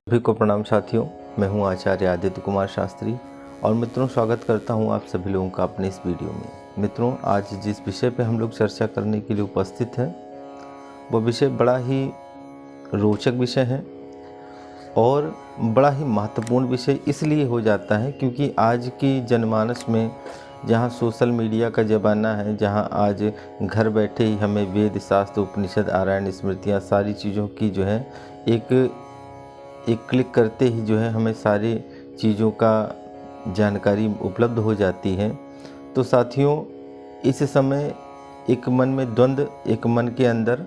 सभी को प्रणाम साथियों। मैं हूं आचार्य आदित्य कुमार शास्त्री और मित्रों स्वागत करता हूं आप सभी लोगों का अपने इस वीडियो में। मित्रों, आज जिस विषय पे हम लोग चर्चा करने के लिए उपस्थित हैं वो विषय बड़ा ही रोचक विषय है और बड़ा ही महत्वपूर्ण विषय इसलिए हो जाता है क्योंकि आज की जनमानस में जहाँ सोशल मीडिया का ज़माना है, जहाँ आज घर बैठे ही हमें वेद शास्त्र उपनिषद आरायण स्मृतियाँ सारी चीज़ों की जो है एक क्लिक करते ही जो है हमें सारी चीज़ों का जानकारी उपलब्ध हो जाती है। तो साथियों, इस समय एक मन में द्वंद्व, एक मन के अंदर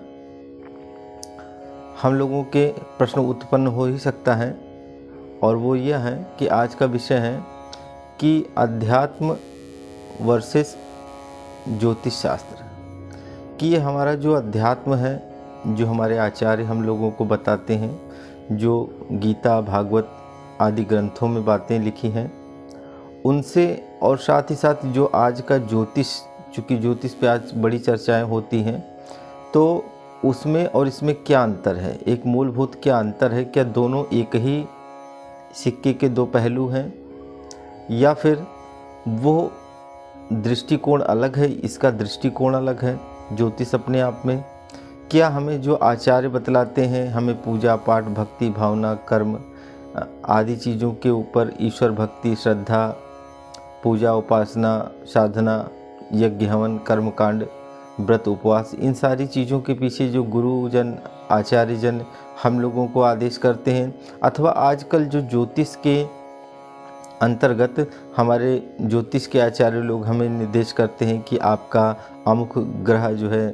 हम लोगों के प्रश्न उत्पन्न हो ही सकता है और वो यह है कि आज का विषय है कि अध्यात्म वर्सेस ज्योतिष शास्त्र, कि ये हमारा जो अध्यात्म है, जो हमारे आचार्य हम लोगों को बताते हैं, जो गीता भागवत आदि ग्रंथों में बातें लिखी हैं उनसे, और साथ ही साथ जो आज का ज्योतिष, चूँकि ज्योतिष पे आज बड़ी चर्चाएं होती हैं, तो उसमें और इसमें क्या अंतर है, एक मूलभूत क्या अंतर है, क्या दोनों एक ही सिक्के के दो पहलू हैं या फिर वो दृष्टिकोण अलग है, इसका दृष्टिकोण अलग है ज्योतिष अपने आप में। क्या हमें जो आचार्य बतलाते हैं, हमें पूजा पाठ भक्ति भावना कर्म आदि चीज़ों के ऊपर ईश्वर भक्ति श्रद्धा पूजा उपासना साधना यज्ञ हवन कर्मकांड व्रत उपवास, इन सारी चीज़ों के पीछे जो गुरुजन आचार्यजन हम लोगों को आदेश करते हैं, अथवा आजकल जो ज्योतिष के अंतर्गत हमारे ज्योतिष के आचार्य लोग हमें निर्देश करते हैं कि आपका अमुक ग्रह जो है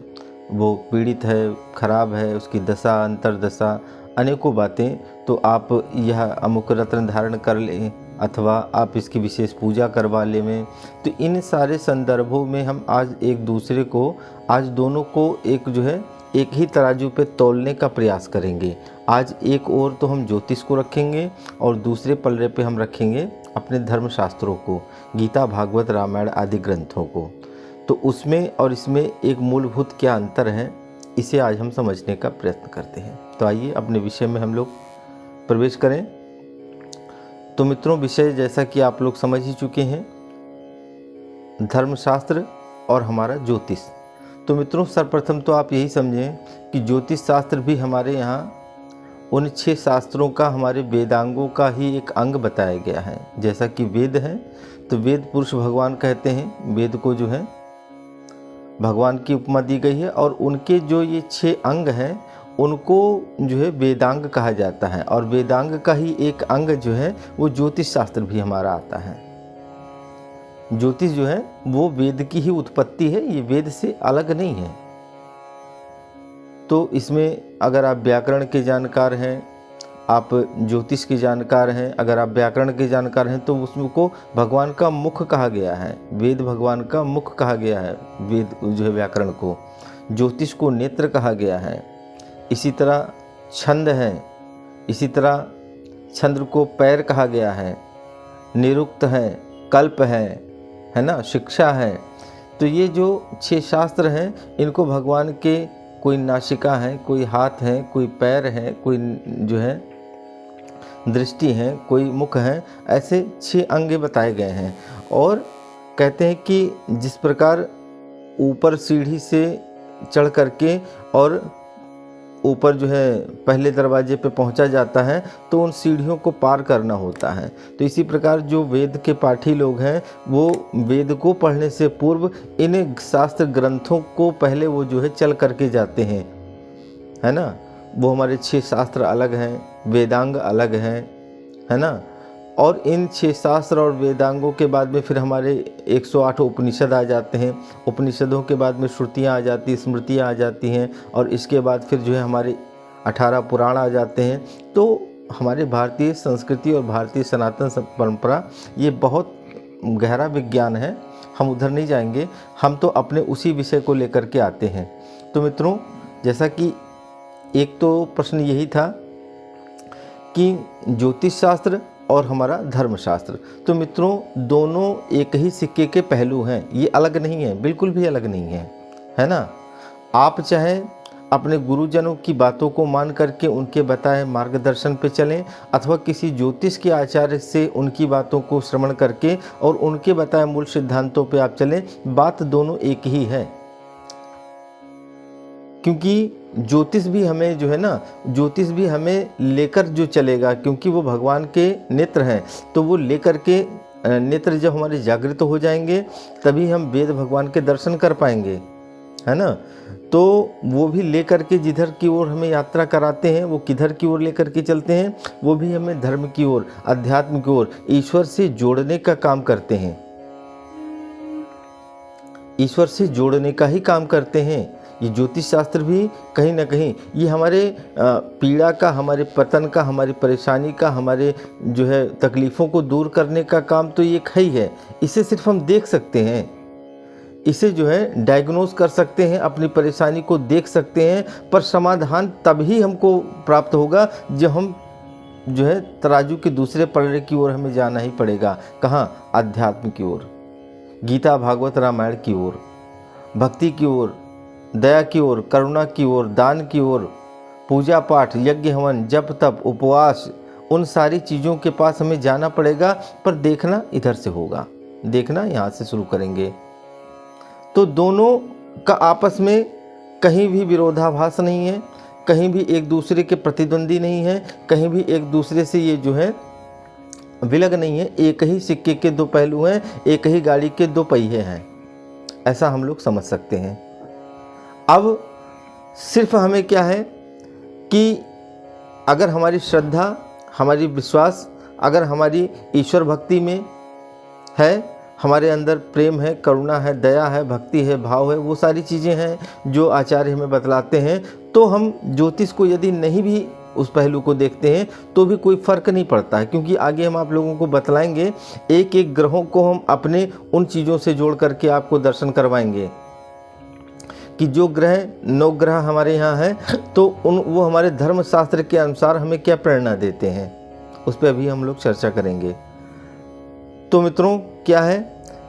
वो पीड़ित है, खराब है, उसकी दशा अंतरदशा अनेकों बातें, तो आप यह अमुक रत्न धारण कर लें अथवा आप इसकी विशेष पूजा करवा लें में। तो इन सारे संदर्भों में हम आज एक दूसरे को, आज दोनों को एक जो है एक ही तराजू पे तौलने का प्रयास करेंगे। आज एक ओर तो हम ज्योतिष को रखेंगे और दूसरे पल्ले पे हम रखेंगे अपने धर्मशास्त्रों को, गीता भागवत रामायण आदि ग्रंथों को। तो उसमें और इसमें एक मूलभूत क्या अंतर है, इसे आज हम समझने का प्रयत्न करते हैं। तो आइए अपने विषय में हम लोग प्रवेश करें। तो मित्रों, विषय जैसा कि आप लोग समझ ही चुके हैं, धर्मशास्त्र और हमारा ज्योतिष। तो मित्रों, सर्वप्रथम तो आप यही समझें कि ज्योतिष शास्त्र भी हमारे यहाँ उन 6 शास्त्रों का, हमारे वेदांगों का ही एक अंग बताया गया है। जैसा कि वेद है तो वेद पुरुष भगवान कहते हैं, वेद को जो है भगवान की उपमा दी गई है और उनके जो ये 6 अंग हैं उनको जो है वेदांग कहा जाता है। और वेदांग का ही एक अंग जो है वो ज्योतिष शास्त्र भी हमारा आता है। ज्योतिष जो है वो वेद की ही उत्पत्ति है, ये वेद से अलग नहीं है। तो इसमें अगर आप व्याकरण के जानकार हैं, आप ज्योतिष के जानकार हैं, अगर आप व्याकरण के जानकार हैं, तो उसको भगवान का मुख कहा गया है, वेद भगवान का मुख कहा गया है, वेद जो है व्याकरण को, ज्योतिष को नेत्र कहा गया है। इसी तरह छंद है, इसी तरह छंद्र को पैर कहा गया है, निरुक्त है, कल्प है ना, शिक्षा है। तो ये जो 6 शास्त्र हैं इनको भगवान के कोई नासिका है, कोई हाथ है, कोई पैर है, कोई जो है दृष्टि है, कोई मुख है, ऐसे 6 अंग बताए गए हैं। और कहते हैं कि जिस प्रकार ऊपर सीढ़ी से चढ़ करके और ऊपर जो है पहले दरवाजे पे पहुंचा जाता है तो उन सीढ़ियों को पार करना होता है। तो इसी प्रकार जो वेद के पाठी लोग हैं वो वेद को पढ़ने से पूर्व इन शास्त्र ग्रंथों को पहले वो जो है चल करके जाते हैं, है ना। वो हमारे 6 शास्त्र अलग हैं, वेदांग अलग हैं, है ना। और इन 6 शास्त्र और वेदांगों के बाद में फिर हमारे 108 उपनिषद आ जाते हैं। उपनिषदों के बाद में श्रुतियाँ आ जाती हैं, स्मृतियाँ आ जाती हैं, और इसके बाद फिर जो है हमारे 18 पुराण आ जाते हैं। तो हमारे भारतीय संस्कृति और भारतीय सनातन परंपरा ये बहुत गहरा विज्ञान है, हम उधर नहीं जाएंगे, हम तो अपने उसी विषय को लेकर के आते हैं। तो मित्रों, जैसा कि एक तो प्रश्न यही था कि ज्योतिष शास्त्र और हमारा धर्मशास्त्र, तो मित्रों दोनों एक ही सिक्के के पहलू हैं, ये अलग नहीं है, बिल्कुल भी अलग नहीं है, है ना। आप चाहे अपने गुरुजनों की बातों को मान करके उनके बताए मार्गदर्शन पे चलें, अथवा किसी ज्योतिष के आचार्य से उनकी बातों को श्रवण करके और उनके बताए मूल सिद्धांतों पे आप चलें, बात दोनों एक ही है। क्योंकि ज्योतिष भी हमें जो है ना, ज्योतिष भी हमें लेकर जो चलेगा, क्योंकि वो भगवान के नेत्र हैं, तो वो लेकर के नेत्र जब हमारे जागृत हो जाएंगे तभी हम वेद भगवान के दर्शन कर पाएंगे, है ना। तो वो भी लेकर के जिधर की ओर हमें यात्रा कराते हैं, वो किधर की ओर लेकर के चलते हैं, वो भी हमें धर्म की ओर, अध्यात्म की ओर, ईश्वर से जोड़ने का काम करते हैं। ईश्वर से जोड़ने का ही काम करते हैं। ये ज्योतिष शास्त्र भी कहीं ना कहीं ये हमारे पीड़ा का, हमारे पतन का, हमारी परेशानी का, हमारे जो है तकलीफ़ों को दूर करने का काम तो ये ही है। इसे सिर्फ हम देख सकते हैं, इसे जो है डायग्नोस कर सकते हैं, अपनी परेशानी को देख सकते हैं, पर समाधान तभी हमको प्राप्त होगा जब हम जो है तराजू के दूसरे पलड़े की ओर हमें जाना ही पड़ेगा। कहाँ? अध्यात्म की ओर, गीता भागवत रामायण की ओर, भक्ति की ओर, दया की ओर, करुणा की ओर, दान की ओर, पूजा पाठ, यज्ञ हवन, जप तप, उपवास, उन सारी चीज़ों के पास हमें जाना पड़ेगा। पर देखना इधर से होगा, देखना यहाँ से शुरू करेंगे तो दोनों का आपस में कहीं भी विरोधाभास नहीं है, कहीं भी एक दूसरे के प्रतिद्वंदी नहीं है, कहीं भी एक दूसरे से ये जो है विलग नहीं है। एक ही सिक्के के दो पहलू हैं, एक ही गाड़ी के दो पहिए हैं, ऐसा हम लोग समझ सकते हैं। अब सिर्फ हमें क्या है कि अगर हमारी श्रद्धा, हमारी विश्वास, अगर हमारी ईश्वर भक्ति में है, हमारे अंदर प्रेम है, करुणा है, दया है, भक्ति है, भाव है, वो सारी चीज़ें हैं जो आचार्य हमें बतलाते हैं, तो हम ज्योतिष को यदि नहीं भी उस पहलू को देखते हैं तो भी कोई फ़र्क नहीं पड़ता है। क्योंकि आगे हम आप लोगों को बतलाएंगे, एक एक ग्रहों को हम अपने उन चीज़ों से जोड़ करके आपको दर्शन करवाएंगे कि जो ग्रह, 9 ग्रह हमारे यहाँ हैं, तो वो हमारे धर्मशास्त्र के अनुसार हमें क्या प्रेरणा देते हैं, उस पर अभी हम लोग चर्चा करेंगे। तो मित्रों क्या है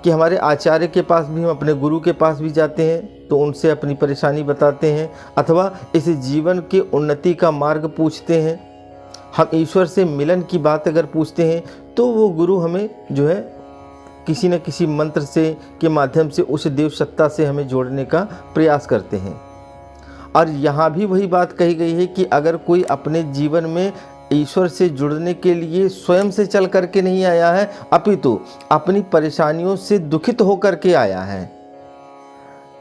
कि हमारे आचार्य के पास भी, हम अपने गुरु के पास भी जाते हैं तो उनसे अपनी परेशानी बताते हैं, अथवा इस जीवन के उन्नति का मार्ग पूछते हैं। हम ईश्वर से मिलन की बात अगर पूछते हैं तो वो गुरु हमें जो है किसी न किसी मंत्र से के माध्यम से उस देव सत्ता से हमें जोड़ने का प्रयास करते हैं। और यहाँ भी वही बात कही गई है कि अगर कोई अपने जीवन में ईश्वर से जुड़ने के लिए स्वयं से चल करके नहीं आया है, अपितु अपनी परेशानियों से दुखित होकर के आया है,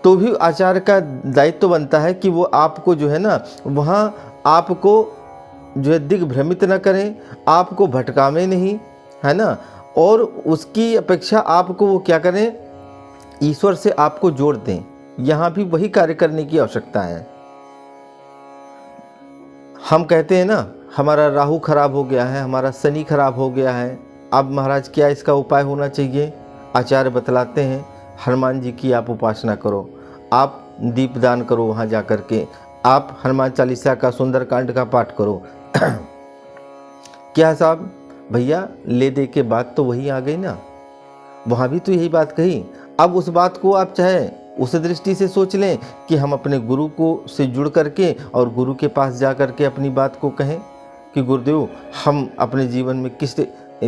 तो भी आचार्य का दायित्व बनता है कि वो आपको जो है ना, वहाँ आपको जो है दिग्भ्रमित न करें, आपको भटकावे नहीं, है ना। और उसकी अपेक्षा आपको वो क्या करें, ईश्वर से आपको जोड़ दें। यहाँ भी वही कार्य करने की आवश्यकता है। हम कहते हैं ना, हमारा राहु खराब हो गया है, हमारा शनि खराब हो गया है, अब महाराज क्या इसका उपाय होना चाहिए? आचार्य बतलाते हैं, हनुमान जी की आप उपासना करो, आप दीपदान करो, वहाँ जा कर के आप हनुमान चालीसा का, सुंदरकांड का पाठ करो। क्या साहब भैया, ले दे के बात तो वही आ गई ना, वहाँ भी तो यही बात कही। अब उस बात को आप चाहे उस दृष्टि से सोच लें कि हम अपने गुरु को से जुड़ करके और गुरु के पास जा कर के अपनी बात को कहें कि गुरुदेव, हम अपने जीवन में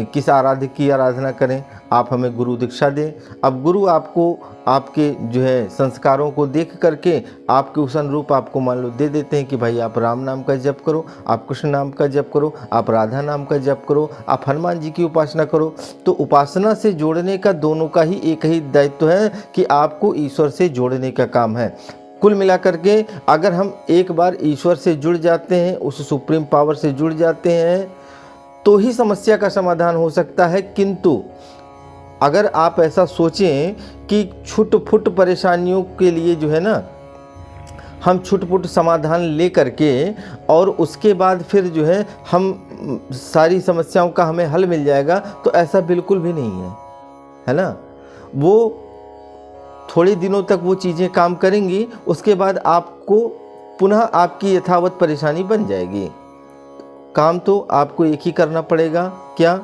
किस आराध्य की आराधना करें, आप हमें गुरु दीक्षा दें। अब गुरु आपको आपके जो है संस्कारों को देख करके आपके उस अनुरूप आपको मान लो दे देते हैं कि भाई आप राम नाम का जप करो, आप कृष्ण नाम का जप करो, आप राधा नाम का जप करो, आप हनुमान जी की उपासना करो। तो उपासना से जोड़ने का दोनों का ही एक ही दायित्व है कि आपको ईश्वर से जोड़ने का काम है। कुल मिलाकर के अगर हम एक बार ईश्वर से जुड़ जाते हैं, उस सुप्रीम पावर से जुड़ जाते हैं, तो ही समस्या का समाधान हो सकता है। किंतु अगर आप ऐसा सोचें कि छुट-फुट परेशानियों के लिए जो है ना, हम छुट-फुट समाधान ले करके और उसके बाद फिर जो है हम सारी समस्याओं का हमें हल मिल जाएगा, तो ऐसा बिल्कुल भी नहीं है ना। वो थोड़े दिनों तक वो चीज़ें काम करेंगी, उसके बाद आपको पुनः आपकी यथावत परेशानी बन जाएगी। काम तो आपको एक ही करना पड़ेगा, क्या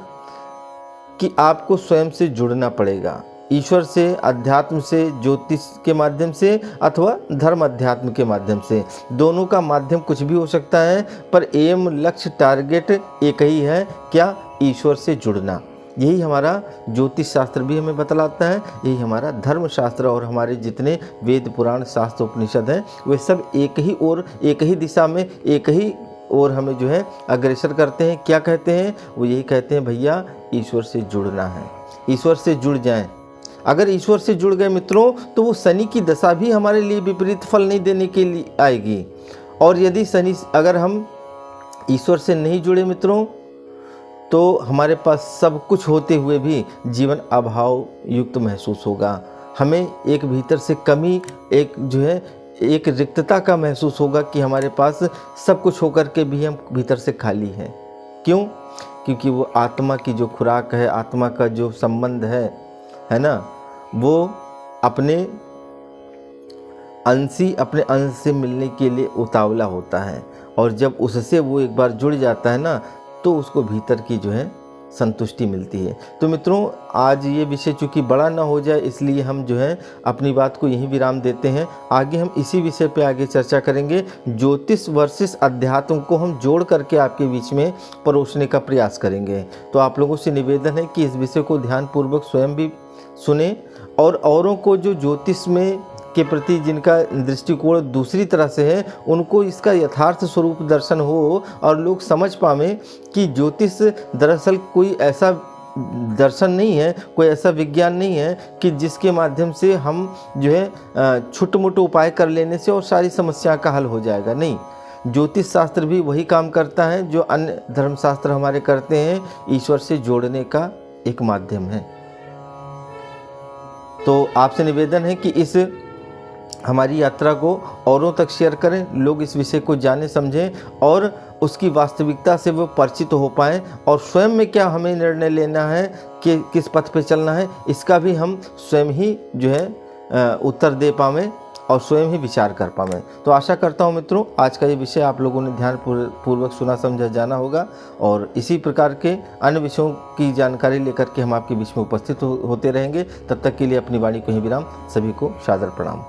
कि आपको स्वयं से जुड़ना पड़ेगा। ईश्वर से, अध्यात्म से, ज्योतिष के माध्यम से अथवा धर्म अध्यात्म के माध्यम से। दोनों का माध्यम कुछ भी हो सकता है, पर एम, लक्ष्य, टारगेट एक ही है, क्या? ईश्वर से जुड़ना। यही हमारा ज्योतिष शास्त्र भी हमें बतलाता है, यही हमारा धर्म शास्त्र और हमारे जितने वेद, पुराण, शास्त्र, उपनिषद हैं वे सब एक ही ओर, एक ही दिशा में, एक ही ओर हमें जो है अग्रसर करते हैं। क्या कहते हैं? वो यही कहते हैं भैया ईश्वर से जुड़ना है, ईश्वर से जुड़ जाएं। अगर ईश्वर से जुड़ गए मित्रों तो वो शनि की दशा भी हमारे लिए विपरीत फल नहीं देने के लिए आएगी। और यदि शनि, अगर हम ईश्वर से नहीं जुड़े मित्रों तो हमारे पास सब कुछ होते हुए भी जीवन अभाव युक्त महसूस होगा। हमें एक भीतर से कमी, एक जो है एक रिक्तता का महसूस होगा कि हमारे पास सब कुछ होकर के भी हम भीतर से खाली हैं। क्यों? क्योंकि वो आत्मा की जो खुराक है, आत्मा का जो संबंध है ना, वो अपने अंश से मिलने के लिए उतावला होता है। और जब उससे वो एक बार जुड़ जाता है ना तो उसको भीतर की जो है संतुष्टि मिलती है। तो मित्रों आज ये विषय चूँकि बड़ा ना हो जाए इसलिए हम जो है अपनी बात को यहीं विराम देते हैं। आगे हम इसी विषय पे आगे चर्चा करेंगे। ज्योतिष वर्सेस अध्यात्म को हम जोड़ करके आपके बीच में परोसने का प्रयास करेंगे। तो आप लोगों से निवेदन है कि इस विषय को ध्यानपूर्वक स्वयं भी सुने और औरों को जो ज्योतिष में के प्रति जिनका दृष्टिकोण दूसरी तरह से है उनको इसका यथार्थ स्वरूप दर्शन हो और लोग समझ पावें कि ज्योतिष दरअसल कोई ऐसा दर्शन नहीं है, कोई ऐसा विज्ञान नहीं है कि जिसके माध्यम से हम जो है छोटे मोटे उपाय कर लेने से और सारी समस्या का हल हो जाएगा। नहीं, ज्योतिष शास्त्र भी वही काम करता है जो अन्य धर्मशास्त्र हमारे करते हैं, ईश्वर से जोड़ने का एक माध्यम है। तो आपसे निवेदन है कि इस हमारी यात्रा को औरों तक शेयर करें, लोग इस विषय को जाने समझें और उसकी वास्तविकता से वो परिचित हो पाएँ और स्वयं में क्या हमें निर्णय लेना है कि किस पथ पे चलना है इसका भी हम स्वयं ही जो है उत्तर दे पावें और स्वयं ही विचार कर पावें। तो आशा करता हूँ मित्रों आज का ये विषय आप लोगों ने ध्यान पूर्वक सुना, समझा, जाना होगा और इसी प्रकार के अन्य विषयों की जानकारी लेकर के हम आपके बीच में उपस्थित होते रहेंगे। तब तक के लिए अपनी वाणी को ही विराम। सभी को सादर प्रणाम।